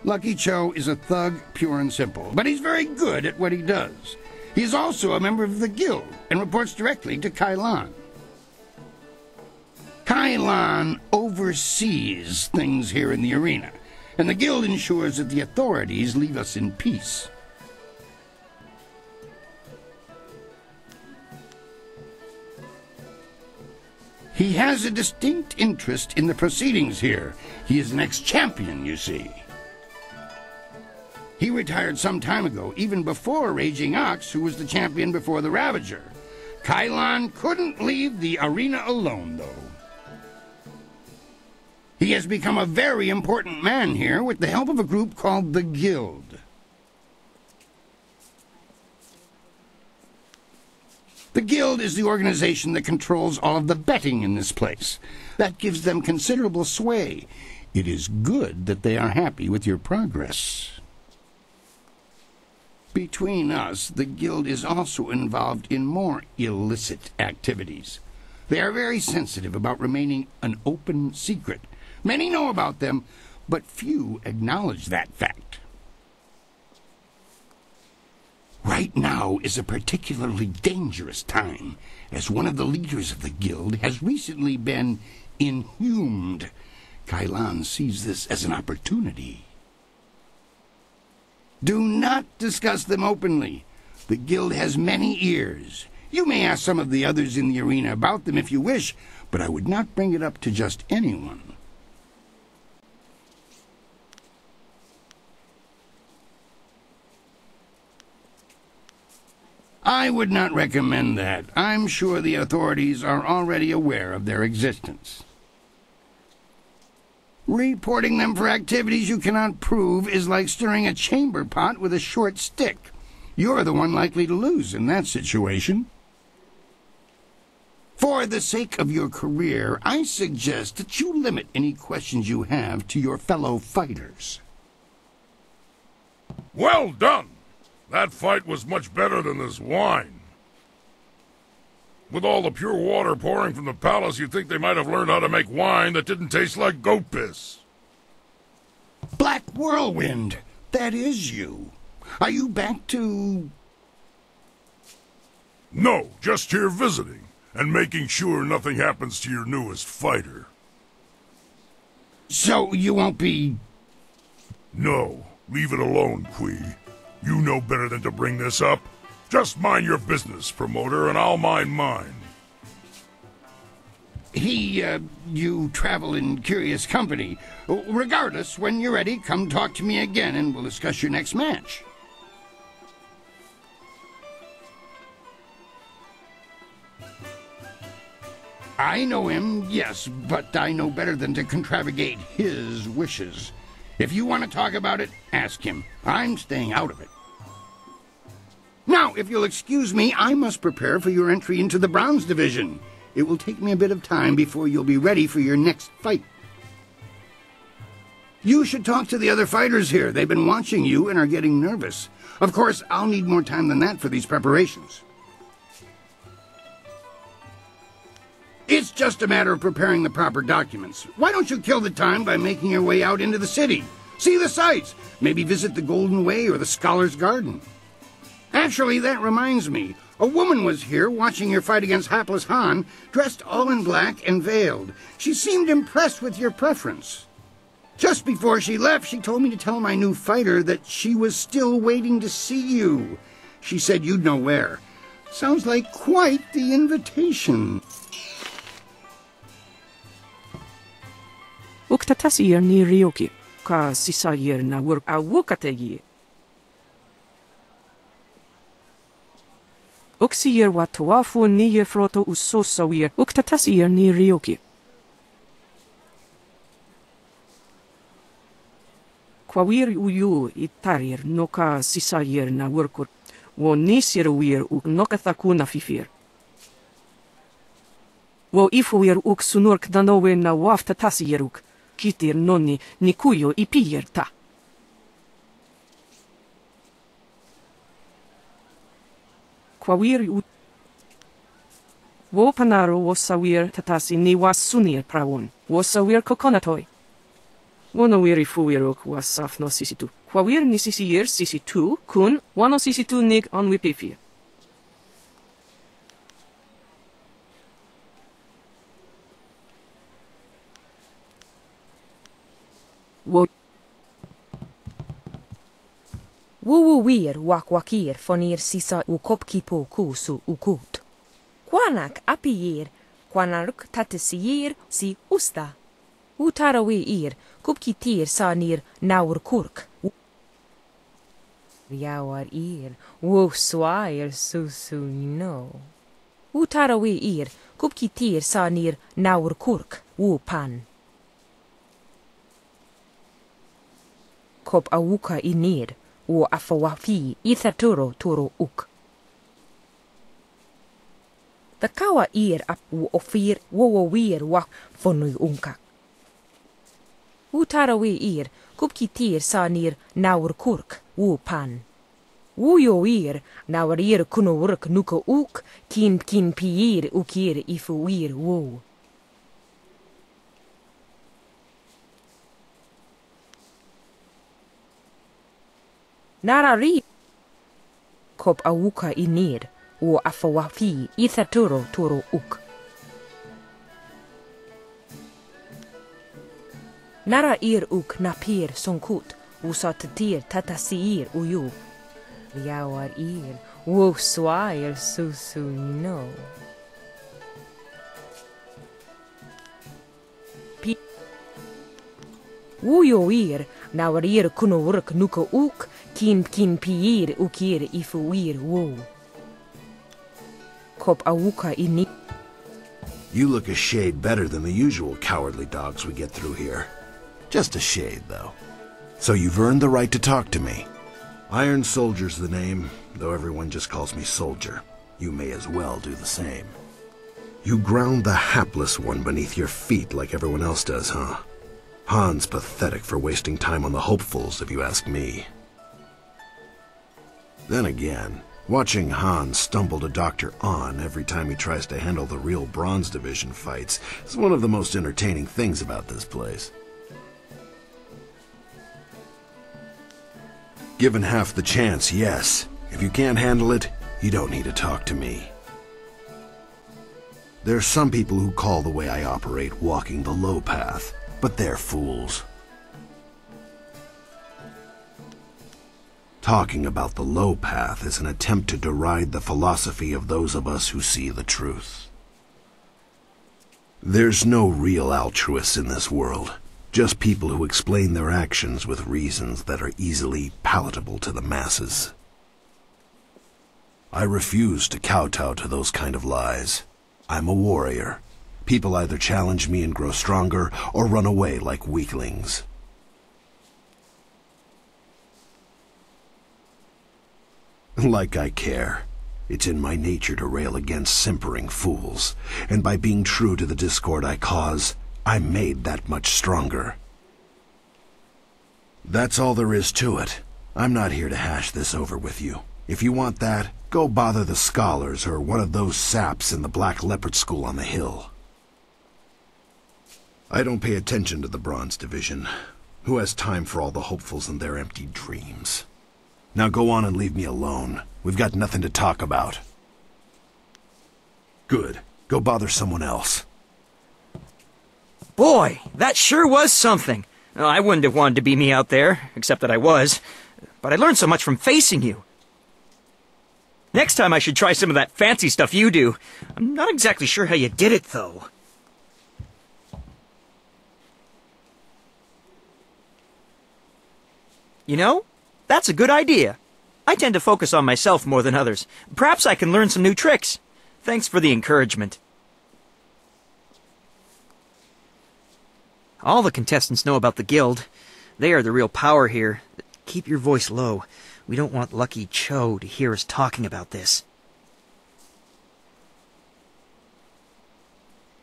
Lucky Cho is a thug, pure and simple, but he's very good at what he does. He is also a member of the guild and reports directly to Kai Lan. Kai Lan oversees things here in the arena, and the guild ensures that the authorities leave us in peace. He has a distinct interest in the proceedings here. He is an ex-champion, you see. He retired some time ago, even before Raging Ox, who was the champion before the Ravager. Kai Lan couldn't leave the arena alone, though. He has become a very important man here with the help of a group called the Guild. The Guild is the organization that controls all of the betting in this place. That gives them considerable sway. It is good that they are happy with your progress. Between us, the Guild is also involved in more illicit activities. They are very sensitive about remaining an open secret. Many know about them, but few acknowledge that fact. Right now is a particularly dangerous time, as one of the leaders of the Guild has recently been inhumed. Kai Lan sees this as an opportunity. Do not discuss them openly. The Guild has many ears. You may ask some of the others in the arena about them if you wish, but I would not bring it up to just anyone. I would not recommend that. I'm sure the authorities are already aware of their existence. Reporting them for activities you cannot prove is like stirring a chamber pot with a short stick. You're the one likely to lose in that situation. For the sake of your career, I suggest that you limit any questions you have to your fellow fighters. Well done! That fight was much better than this wine. With all the pure water pouring from the palace, you'd think they might have learned how to make wine that didn't taste like goat piss. Black Whirlwind, that is you. Are you back to... No, just here visiting, and making sure nothing happens to your newest fighter. So you won't be... No, leave it alone, Kui. You know better than to bring this up. Just mind your business, promoter, and I'll mind mine. You travel in curious company. Regardless, when you're ready, come talk to me again and we'll discuss your next match. I know him, yes, but I know better than to contravigate his wishes. If you want to talk about it, ask him. I'm staying out of it. Now, if you'll excuse me, I must prepare for your entry into the Bronze Division. It will take me a bit of time before you'll be ready for your next fight. You should talk to the other fighters here. They've been watching you and are getting nervous. Of course, I'll need more time than that for these preparations. It's just a matter of preparing the proper documents. Why don't you kill the time by making your way out into the city? See the sights. Maybe visit the Golden Way or the Scholar's Garden. Actually, that reminds me. A woman was here watching your fight against Hapless Han, dressed all in black and veiled. She seemed impressed with your preference. Just before she left, she told me to tell my new fighter that she was still waiting to see you. She said you'd know where. Sounds like quite the invitation. Uktatasir ni Ryoki, ka sisayir na work a wukategi. Uksir wa tawafu ni froto usosawir, uktatasir ni Ryoki. Kwawir uyu itarir noka sisayir na workur, wo nisirwir uk nokathakuna fifir. Wo ifuir uk sunurk danowe na waftatasiruk. Kitir nonni nikuyo ipierta. Kwawir ut. Wo panaro wo sawir tatasi ni was sunir prawon. Wo sawir kokonatoi. Wono wiri fuwirok was saf no sisitu. Kwawir ni sisir sisitu kun wano sisitu nig on wipifir. Wo Wuwuwir wakwakir fonir sisa ukopkipo kusu ukut. Kwanak apiyir, kwanaruk tatisir si usta. Utarawi kupkitir sanir naur kurk. Jawar wo swair susu no. Utarawi kupkitir sanir naur kurk, pan. Kop awuka inir, wo afawafi ithaturo turo uk. The kawa ap wo ofir wo wak fonui unkak. Utarawi kupkitir sanir naur kurk, pan. Yo naur kunurk nuka uk, kin piir ukir ifu wo. Narari kop awuka inir, wo afawafi ithaturo turo uk. Nara uk napir sonkut, usatatir tatasir uyu. Jawar wo swair susu no. Yo naur kunurk nuka uk, kin piir ukir ifu wo. Kop awuka inir. You look a shade better than the usual cowardly dogs we get through here. Just a shade, though. So you've earned the right to talk to me. Iron Soldier's the name, though everyone just calls me Soldier. You may as well do the same. You ground the hapless one beneath your feet like everyone else does, huh? Han's pathetic for wasting time on the hopefuls, if you ask me. Then again, watching Han stumble to Dr. On every time he tries to handle the real Bronze Division fights is one of the most entertaining things about this place. Given half the chance, yes. If you can't handle it, you don't need to talk to me. There's some people who call the way I operate walking the low path, but they're fools. Talking about the low path is an attempt to deride the philosophy of those of us who see the truth. There's no real altruists in this world, just people who explain their actions with reasons that are easily palatable to the masses. I refuse to kowtow to those kind of lies. I'm a warrior. People either challenge me and grow stronger, or run away like weaklings. Like I care. It's in my nature to rail against simpering fools, and by being true to the discord I cause, I'm made that much stronger. That's all there is to it. I'm not here to hash this over with you. If you want that, go bother the scholars or one of those saps in the Black Leopard School on the hill. I don't pay attention to the Bronze Division. Who has time for all the hopefuls and their empty dreams? Now go on and leave me alone. We've got nothing to talk about. Good. Go bother someone else. Boy, that sure was something. Well, I wouldn't have wanted to be me out there, except that I was. But I learned so much from facing you. Next time I should try some of that fancy stuff you do. I'm not exactly sure how you did it, though. You know, that's a good idea. I tend to focus on myself more than others. Perhaps I can learn some new tricks. Thanks for the encouragement. All the contestants know about the guild. They are the real power here. Keep your voice low. We don't want Lucky Cho to hear us talking about this.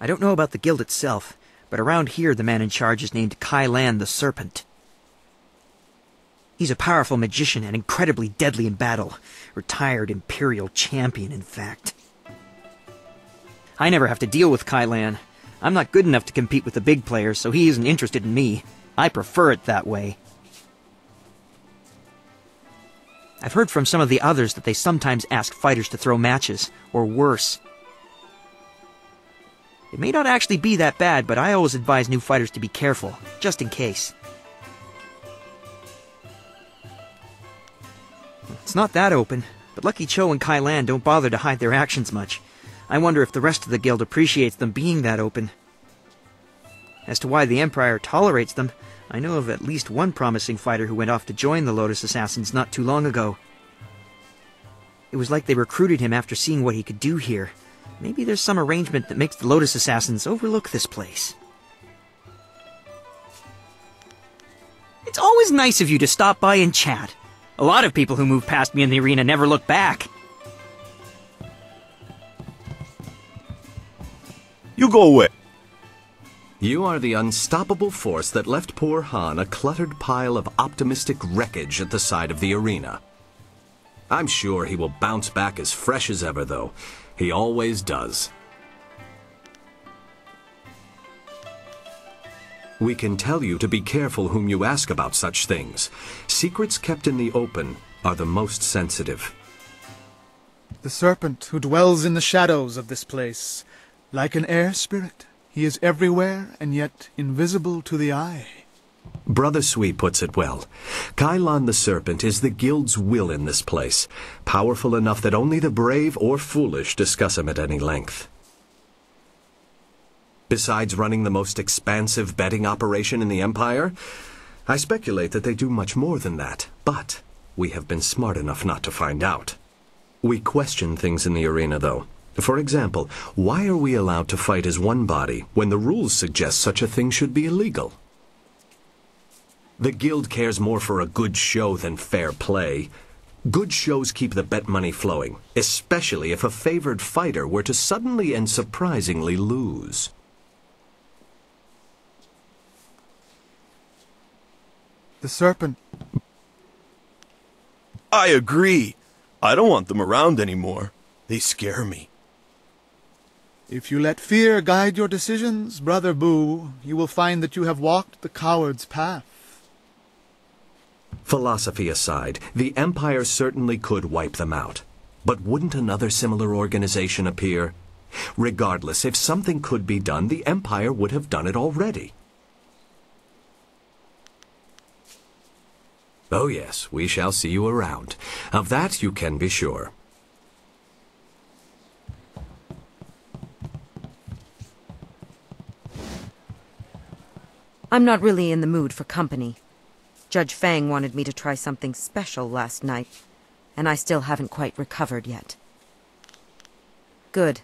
I don't know about the guild itself, but around here the man in charge is named Kai Lan the Serpent. He's a powerful magician and incredibly deadly in battle. Retired Imperial champion, in fact. I never have to deal with Kai Lan. I'm not good enough to compete with the big players, so he isn't interested in me. I prefer it that way. I've heard from some of the others that they sometimes ask fighters to throw matches, or worse. It may not actually be that bad, but I always advise new fighters to be careful, just in case. It's not that open, but Lucky Cho and Kai Lan don't bother to hide their actions much. I wonder if the rest of the guild appreciates them being that open. As to why the Empire tolerates them, I know of at least one promising fighter who went off to join the Lotus Assassins not too long ago. It was like they recruited him after seeing what he could do here. Maybe there's some arrangement that makes the Lotus Assassins overlook this place. It's always nice of you to stop by and chat. A lot of people who move past me in the arena never look back. You go away. You are the unstoppable force that left poor Han a cluttered pile of optimistic wreckage at the side of the arena. I'm sure he will bounce back as fresh as ever, though. He always does. We can tell you to be careful whom you ask about such things. Secrets kept in the open are the most sensitive. The serpent who dwells in the shadows of this place, like an air spirit, he is everywhere and yet invisible to the eye. Brother Sui puts it well. Kai Lan the Serpent is the guild's will in this place, powerful enough that only the brave or foolish discuss him at any length. Besides running the most expansive betting operation in the Empire, I speculate that they do much more than that, but we have been smart enough not to find out. We question things in the arena, though. For example, why are we allowed to fight as one body when the rules suggest such a thing should be illegal? The guild cares more for a good show than fair play. Good shows keep the bet money flowing, especially if a favored fighter were to suddenly and surprisingly lose. The serpent. I agree. I don't want them around anymore. They scare me. If you let fear guide your decisions, Brother Boo, you will find that you have walked the coward's path. Philosophy aside, the Empire certainly could wipe them out. But wouldn't another similar organization appear? Regardless, if something could be done, the Empire would have done it already. Oh yes, we shall see you around. Of that you can be sure. I'm not really in the mood for company. Judge Fang wanted me to try something special last night, and I still haven't quite recovered yet. Good.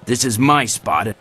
This is my spot.